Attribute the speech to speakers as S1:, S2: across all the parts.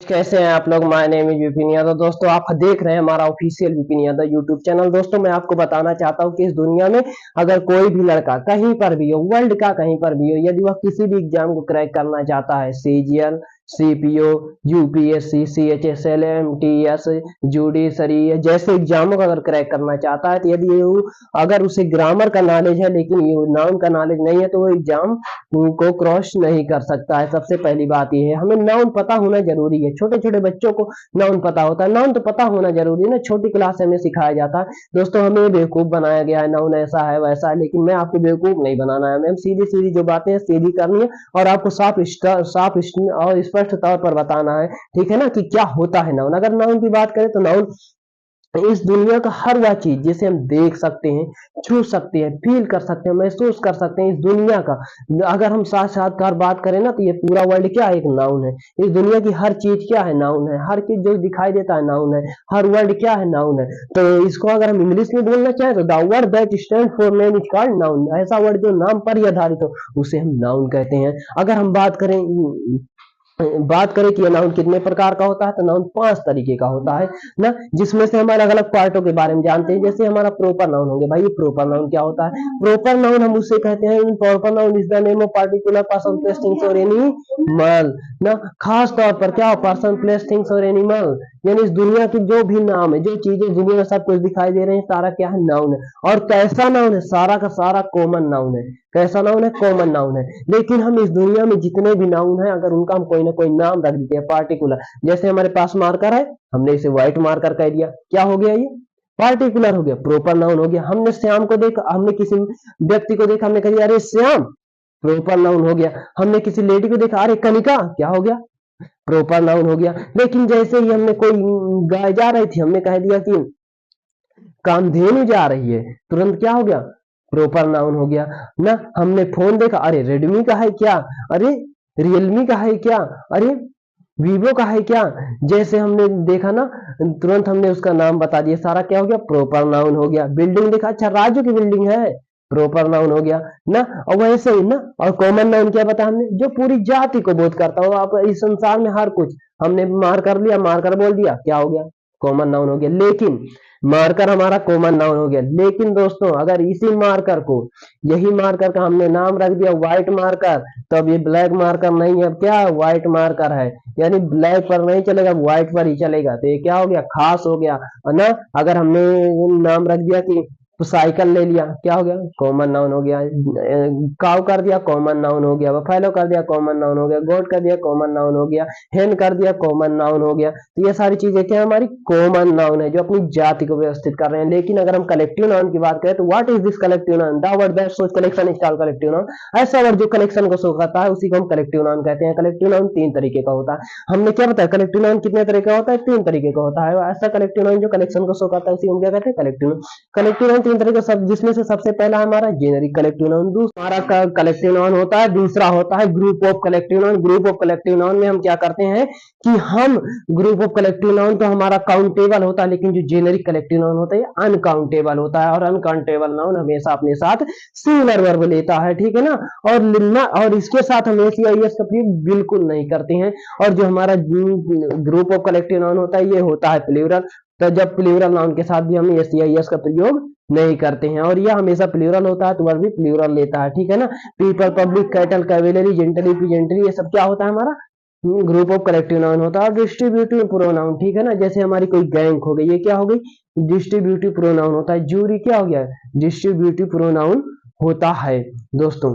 S1: कैसे हैं आप लोग। My name is Vipin Yadav. दोस्तों आप देख रहे हैं हमारा official Vipin Yadav YouTube channel. दोस्तों मैं आपको बताना चाहता हूं कि इस दुनिया में अगर कोई भी लड़का कहीं पर भी हो, वर्ल्ड का कहीं पर भी हो, यदि वह किसी भी एग्जाम को क्रैक करना चाहता है, CGL, CPO, UPSC, CHSL, MTS, judiciary जैसे एग्जामों को अगर क्रैक करना चाहता है, तो यदि वो अगर उसे ग्रामर का नॉलेज है लेकिन ये नाउन का नॉलेज नहीं है, तो वो एग्जाम को क्रॉस नहीं कर सकता है। सबसे पहली बात ये है, हमें नाउन पता होना जरूरी है। छोटे छोटे बच्चों को नाउन पता होता है, नाउन तो पता होना जरूरी है ना, छोटी क्लास से हमें सिखाया जाता है। दोस्तों हमें बेवकूफ बनाया गया है, नाउन ऐसा है वैसा है, लेकिन मैं आपको बेवकूफ नहीं बनाना है। हमें सीधी सीधी जो बातें हैं सीधी करनी है और आपको साफ और स्पष्ट तौर पर बताना है, ठीक है ना, कि क्या होता है नाउन। अगर नाउन की बात करें तो नाउन इस दुनिया का हर वह चीज जिसे हम देख सकते हैं, छू सकते हैं, फील कर सकते हैं, महसूस कर सकते हैं, इस दुनिया का अगर हम साक्षात्कार बात करें ना, तो ये पूरा वर्ल्ड क्या है, एक नाउन है। इस दुनिया की हर चीज क्या है, नाउन है। हर चीज जो दिखाई देता है नाउन है। हर वर्ड क्या है, नाउन है। तो इसको अगर हम इंग्लिश में बोलना चाहें तो the word that stand for name is called noun. ऐसा वर्ड जो नाम पर ही आधारित हो उसे हम नाउन कहते हैं। अगर हम बात करें कि नाउन कितने प्रकार का होता है, तो नाउन 5 तरीके का होता है ना, जिसमें से हम अलग अलग पार्टों के बारे में जानते हैं। जैसे हमारा प्रॉपर नाउन होंगे। भाई ये प्रॉपर नाउन क्या होता है? प्रॉपर नाउन हम उसे कहते हैं, proper noun is the name of particular person place things और एनिमल ना। खास तौर पर क्या, पर्सन प्लेस थिंग्स और एनिमल, यानी इस दुनिया की जो भी नाम है, जो चीजें दुनिया में सब कुछ दिखाई दे रहे हैं, सारा क्या है, नाउन है। और कैसा नाउन है? सारा का सारा कॉमन नाउन है। कैसा नाउन है? कॉमन नाउन है। लेकिन हम इस दुनिया में जितने भी नाउन है, अगर उनका हम कोई ना कोई नाम रख देते हैं पार्टिकुलर, जैसे हमारे पास मार्कर है, हमने इसे व्हाइट मार्कर कह दिया, क्या हो गया ये? पार्टिकुलर हो गया, प्रॉपर नाउन हो गया। हमने श्याम को देखा, हमने किसी व्यक्ति को देखा, हमने कह दिया अरे श्याम, प्रॉपर नाउन हो गया। हमने किसी लेडी को देखा, अरे कनिका, क्या हो गया? प्रॉपर नाउन हो गया। लेकिन जैसे ही हमने कोई गाय जा रही थी, हमने कह दिया कि कामधेनु जा रही है, तुरंत क्या हो गया? प्रॉपर नाउन हो गया ना। हमने फोन देखा, अरे रेडमी का है क्या, अरे रियलमी का है क्या, अरे वीवो का है क्या। जैसे हमने देखा ना, तुरंत हमने उसका नाम बता दिया, सारा क्या हो गया? प्रॉपर नाउन हो गया। बिल्डिंग देखा, अच्छा राजू की बिल्डिंग है, प्रॉपर नाउन हो गया ना। और वैसे ही ना, और कॉमन नाउन क्या बताया हमने? जो पूरी जाति को बोध करता हो, आप इस संसार में हर कुछ, हमने मार कर लिया, मारकर बोल दिया, क्या हो गया? कॉमन नाउन हो गया। लेकिन मार्कर हमारा कॉमन नाउन हो गया। लेकिन दोस्तों अगर इसी मार्कर को, यही मार्कर का हमने नाम रख दिया व्हाइट मार्कर, तो अब ये ब्लैक मार्कर नहीं है, अब क्या है? व्हाइट मार्कर है। यानी ब्लैक पर नहीं चलेगा, व्हाइट पर ही चलेगा। तो ये क्या हो गया? खास हो गया, है ना। अगर हमने नाम रख दिया कि तो साइकिल ले लिया, क्या हो गया? कॉमन नाउन हो गया। काव कर दिया, कॉमन नाउन हो गया। बफेलो कर दिया, कॉमन नाउन हो गया। गोट कर दिया, कॉमन नाउन हो गया। हेन कर दिया, कॉमन नाउन हो गया। तो ये सारी चीजें क्या हमारी कॉमन नाउन है, जो अपनी जाति को व्यवस्थित कर रहे हैं। लेकिन अगर हम कलेक्टिव नाउन की बात करें, तो what is this collective noun? The word that shows collection is called collective noun. ऐसा वर्ड जो कलेक्शन को शो करता है, उसी को हम कलेक्टिव नाउन कहते हैं। कलेक्टिव नाउन 3 तरीके का होता है। हमने क्या बताया? कलेक्टिव नाउन कितने तरीके का होता है? 3 तरीके का होता है। ऐसा कलेक्टिव नाउन जो कलेक्शन को शो करता है, उसी को हम क्या कहते हैं? Collective noun. कलेक्टिव नाउन 3 तरीके सब, जिसमें से सबसे पहला हमारा जेनेरिक कलेक्टिव नाउन, दूसरा हमारा कलेक्टिव नाउन होता है, दूसरा होता है group of collective noun. Group of collective noun में हम क्या करते हैं कि हम ग्रुप ऑफ कलेक्टिव नाउन तो हमारा काउंटेबल होता है, लेकिन जो जेनेरिक कलेक्टिव नाउन होता है अनकाउंटेबल होता है। और अनकाउंटेबल नाउन हमेशा अपने साथ सिंगुलर वर्ब लेता है, ठीक है ना। और इसके साथ हम एस या एस का प्रयोग बिल्कुल नहीं करते हैं। और जो हमारा ग्रुप ऑफ कलेक्टिव नाउन होता है, ये होता है प्लूरल। तो जब प्लूरल नाउन के साथ भी हम एस या एस का प्रयोग नहीं करते हैं, और यह हमेशा प्लूरल होता है, तो वर्ब भी प्लूरल लेता है, ठीक है ना। People, public, cattle, cavalry, gentry, peasantry, ये सब क्या होता है? हमारा ग्रुप ऑफ कलेक्टिव नाउन होता है। डिस्ट्रीब्यूटिव प्रोनाउन, ठीक है ना, जैसे हमारी कोई गैंग हो गई, ये क्या हो गई? डिस्ट्रीब्यूटिव प्रोनाउन होता है। जूरी क्या हो गया? डिस्ट्रीब्यूटिव प्रोनाउन होता है दोस्तों।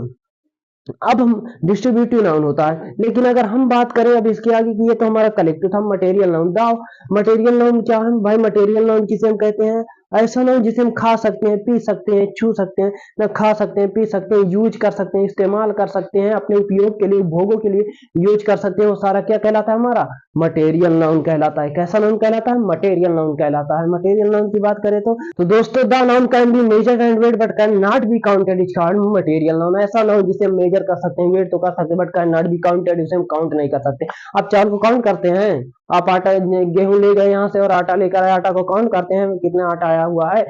S1: अब हम डिस्ट्रीब्यूटिव नाउन होता है। लेकिन अगर हम बात करें अब इसके आगे की, ये तो हमारा कलेक्टिव था। मटेरियल नाउन, दाओ मटेरियल नाउन क्या है भाई? मटेरियल नाउन किसे हम कहते हैं? ऐसा नाउन जिसे हम खा सकते हैं, पी सकते हैं, छू सकते हैं ना, खा सकते हैं, पी सकते हैं, यूज कर सकते हैं, इस्तेमाल कर सकते हैं, अपने उपयोग के लिए, उपभोगों के लिए यूज कर सकते हैं। वो सारा क्या कहलाता है? हमारा मटेरियल नाउन कहलाता है। कैसा नाउन कहलाता है? मटेरियल नाउन कहलाता है। मटेरियल नाउन की बात करें तो दोस्तों the noun can be measured and weight but can not be counted is called material noun. ऐसा नाउन जिसे हम मेजर कर सकते हैं, वेट तो कर सकते हैं, but can not be counted, इसे हम काउंट नहीं कर सकते। आप चावल को काउंट करते हैं? आप आटा गेहूं ले गए यहाँ से और आटा लेकर आए, आटा को काउंट करते हैं कितना आटा आया हुआ है।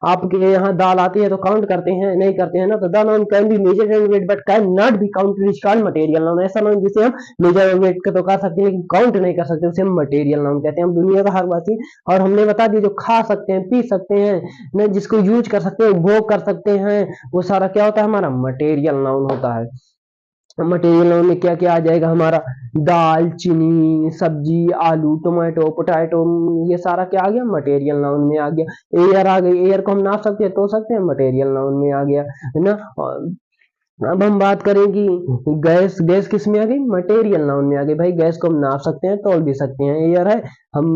S1: आपके यहाँ दाल आती है तो काउंट करते हैं, नहीं करते हैं ना। तो the noun can be measured and weight but can not be counted is called material noun. ऐसा नाउन जिसे हम मेजर और वेट तो कर सकते हैं लेकिन काउंट नहीं कर सकते, उसे हम मटेरियल नाउन कहते हैं। हम दुनिया का हर वह चीज, और हमने बता दिया जो खा सकते हैं, पी सकते हैं ना, जिसको यूज कर सकते हैं, उपभोग कर सकते हैं, वो सारा क्या होता है हमारा मटेरियल नाउन होता है। मटेरियल नाउन में क्या क्या आ जाएगा हमारा, दाल, चीनी, सब्जी, आलू, टोमेटो, पोटैटो, ये सारा क्या आ गया मटेरियल नाउन में आ गया। एयर आ गई, एयर को हम नाप सकते हैं, तो सकते हैं, मटेरियल नाउन में आ गया, है ना। अब हम बात करें कि गैस, गैस किस में आ गई, मटेरियल नाउन में आ गई। भाई गैस को हम नाप सकते हैं, तौल भी सकते हैं। एयर है, हम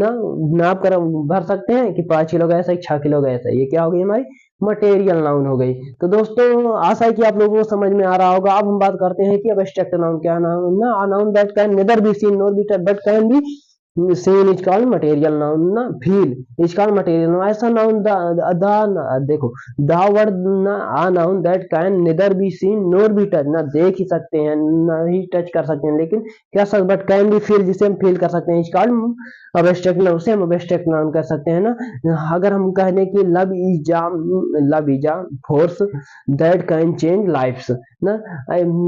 S1: ना नाप कर भर सकते हैं कि 5 किलो गैस है, 6 किलो गैस है, ये क्या हो गई हमारी मटेरियल नाउन हो गई। तो दोस्तों आशा है कि आप लोगों को समझ में आ रहा होगा। अब हम बात करते हैं कि एब्स्ट्रैक्ट नाउन क्या नाउन ना, noun that can neither be seen nor be touched but can be seen is called material noun ना। Feel is called material noun. ऐसा नाउन देखो the word a noun that can neither be seen nor be touch, ना देख ही सकते हैं ना ही touch कर सकते हैं, लेकिन क्या सब बट कैन बी फील, जिसे हम फील कर सकते हैं, इज कॉल्ड एब्स्ट्रैक्ट नाउन। उसे हम एब्स्ट्रैक्ट नाउन कर सकते हैं ना। अगर हम कहने की love is a force that can change lifes ना,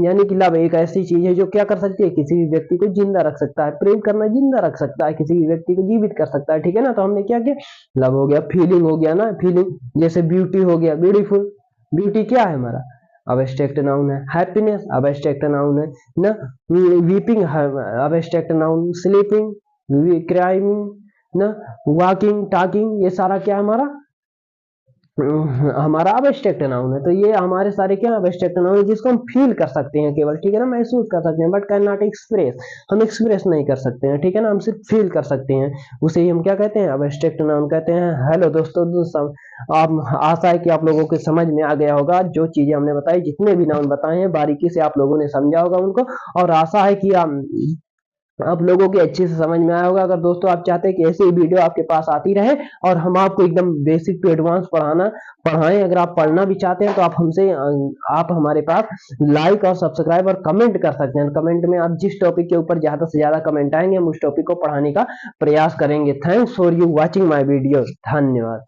S1: यानी कि लव एक ऐसी चीज है जो क्या कर सकती है, किसी भी व्यक्ति को जिंदा रख सकता है। प्रेम करना जिंदा रख सकता है, किसी भी व्यक्ति को जीवित कर सकता है, ठीक है ना। तो हमने क्या किया, लव हो गया, फीलिंग हो गया ना, फीलिंग, जैसे ब्यूटी हो गया, ब्यूटीफुल, ब्यूटी क्या है हमारा एब्स्ट्रैक्ट नाउन है। हैप्पीनेस एब्स्ट्रैक्ट नाउन है ना। वीपिंग एब्स्ट्रैक्ट नाउन, स्लीपिंग, क्राइमिंग ना, वॉकिंग, टॉकिंग, ये सारा क्या है हमारा एब्स्ट्रैक्ट नाउन है। तो ये हमारे सारे क्या एब्स्ट्रैक्ट नाउन है जिसको हम फील कर सकते हैं केवल, ठीक है ना, महसूस कर सकते हैं, बट कैन नॉट एक्सप्रेस, हम एक्सप्रेस नहीं कर सकते हैं, ठीक है ना, हम सिर्फ फील कर सकते हैं, उसे ही हम क्या कहते हैं एब्स्ट्रैक्ट नाउन कहते हैं। हेलो दोस्तों, आप आशा है कि आप लोगों के समझ में आ गया होगा जो चीजें हमने बताई, जितने भी नाउन बताए हैं बारीकी से आप लोगों ने समझा होगा उनको, और आशा है कि आप लोगों के अच्छे से समझ में आया होगा। अगर दोस्तों आप चाहते हैं कि ऐसे ही वीडियो आपके पास आती रहे और हम आपको एकदम बेसिक टू एडवांस पढ़ाएं, अगर आप पढ़ना भी चाहते हैं तो आप हमारे पास लाइक और सब्सक्राइब और कमेंट कर सकते हैं। कमेंट में आप जिस टॉपिक के ऊपर ज्यादा से ज्यादा कमेंट आएंगे हम उस टॉपिक को पढ़ाने का प्रयास करेंगे। Thanks for you watching my video, धन्यवाद।